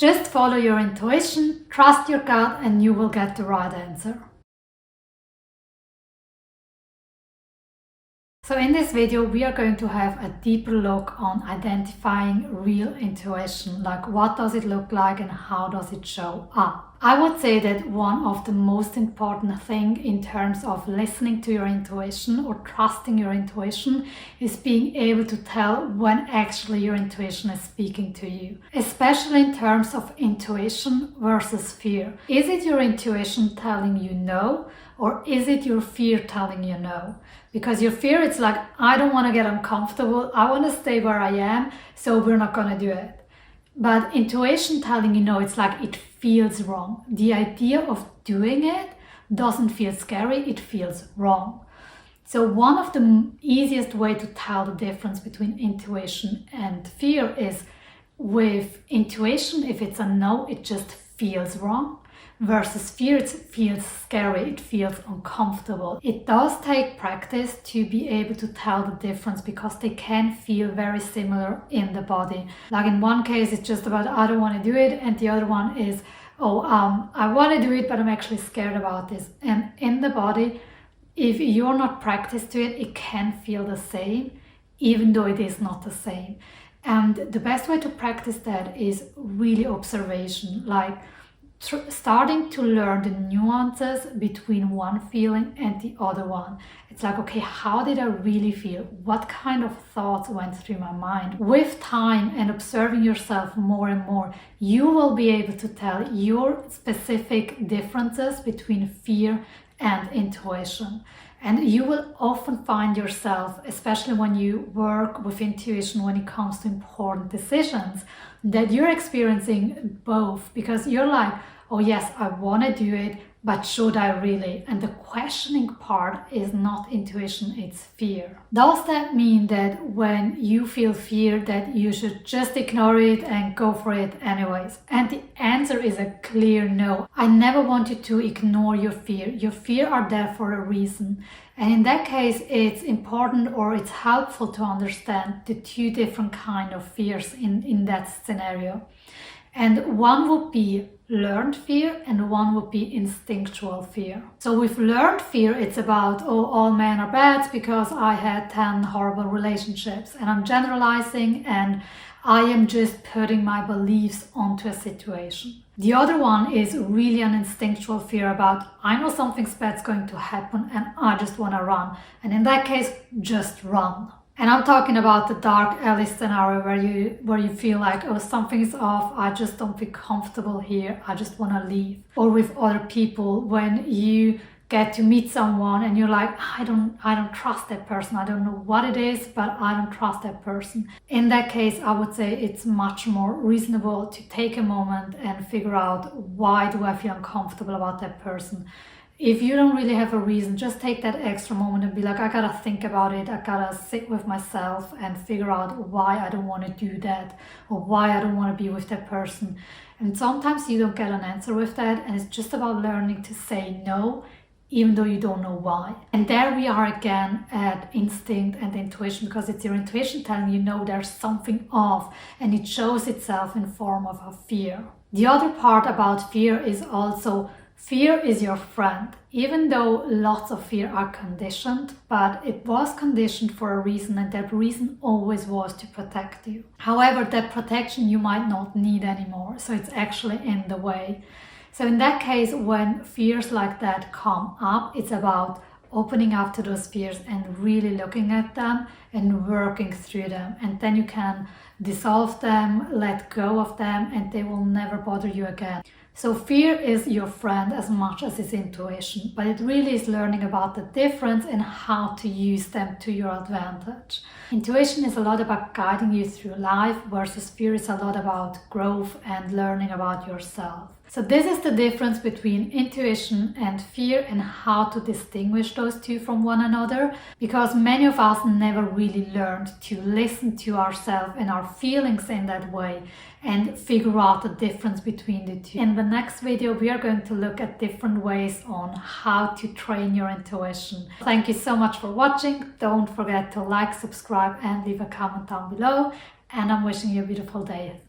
Just follow your intuition, trust your gut, and you will get the right answer. So in this video, we are going to have a deeper look on identifying real intuition, like what does it look like and how does it show up. I would say that one of the most important thing in terms of listening to your intuition or trusting your intuition is being able to tell when actually your intuition is speaking to you, especially in terms of intuition versus fear. Is it your intuition telling you no, or is it your fear telling you no? Because your fear, it's like, I don't want to get uncomfortable, I want to stay where I am, so we're not going to do it. But intuition telling you no, it's like it feels wrong. The idea of doing it doesn't feel scary, it feels wrong. So one of the easiest way to tell the difference between intuition and fear is with intuition, if it's a no, it just feels wrong. Versus fear, it feels scary, it feels uncomfortable. It does take practice to be able to tell the difference because they can feel very similar in the body. Like in one case, it's just about, I don't want to do it, and the other one is, I want to do it, but I'm actually scared about this. And in the body, if you're not practiced to it, it can feel the same, even though it is not the same. And the best way to practice that is really observation, like starting to learn the nuances between one feeling and the other one. It's like, okay, how did I really feel? What kind of thoughts went through my mind? With time and observing yourself more and more, you will be able to tell your specific differences between fear and intuition. And you will often find yourself, especially when you work with intuition when it comes to important decisions, that you're experiencing both, because you're like, oh yes, I want to do it, but should I really? And the questioning part is not intuition, it's fear. Does that mean that when you feel fear that you should just ignore it and go for it anyways? And the answer is a clear no. I never want you to ignore your fear. Your fear are there for a reason. And in that case, it's important or it's helpful to understand the two different kind of fears in that scenario. And one would be learned fear and one would be instinctual fear. So with learned fear, it's about, oh, all men are bad because I had 10 horrible relationships, and I'm generalizing and I am just putting my beliefs onto a situation. The other one is really an instinctual fear about, I know something bad's going to happen and I just want to run. And in that case, just run. And I'm talking about the dark alley scenario where you feel like, oh, something is off, I just don't feel comfortable here, I just want to leave. Or with other people, when you get to meet someone and you're like, I don't trust that person, I don't know what it is, but I don't trust that person. In that case, I would say it's much more reasonable to take a moment and figure out, why do I feel uncomfortable about that person? If you don't really have a reason, just take that extra moment and be like, I gotta think about it, I gotta sit with myself and figure out why I don't want to do that or why I don't want to be with that person. And sometimes you don't get an answer with that, and it's just about learning to say no, even though you don't know why. And there we are again at instinct and intuition, because it's your intuition telling you, no, there's something off, and it shows itself in form of a fear. The other part about fear is also, fear is your friend, even though lots of fear are conditioned, but it was conditioned for a reason, and that reason always was to protect you. However, that protection you might not need anymore, so it's actually in the way. So in that case, when fears like that come up, it's about opening up to those fears and really looking at them and working through them. And then you can dissolve them, let go of them, and they will never bother you again. So fear is your friend as much as it's intuition, but it really is learning about the difference and how to use them to your advantage. Intuition is a lot about guiding you through life, versus fear is a lot about growth and learning about yourself. So this is the difference between intuition and fear, and how to distinguish those two from one another, because many of us never really learned to listen to ourselves and our feelings in that way and figure out the difference between the two. In the next video, we are going to look at different ways on how to train your intuition. Thank you so much for watching. Don't forget to like, subscribe, and leave a comment down below. And I'm wishing you a beautiful day.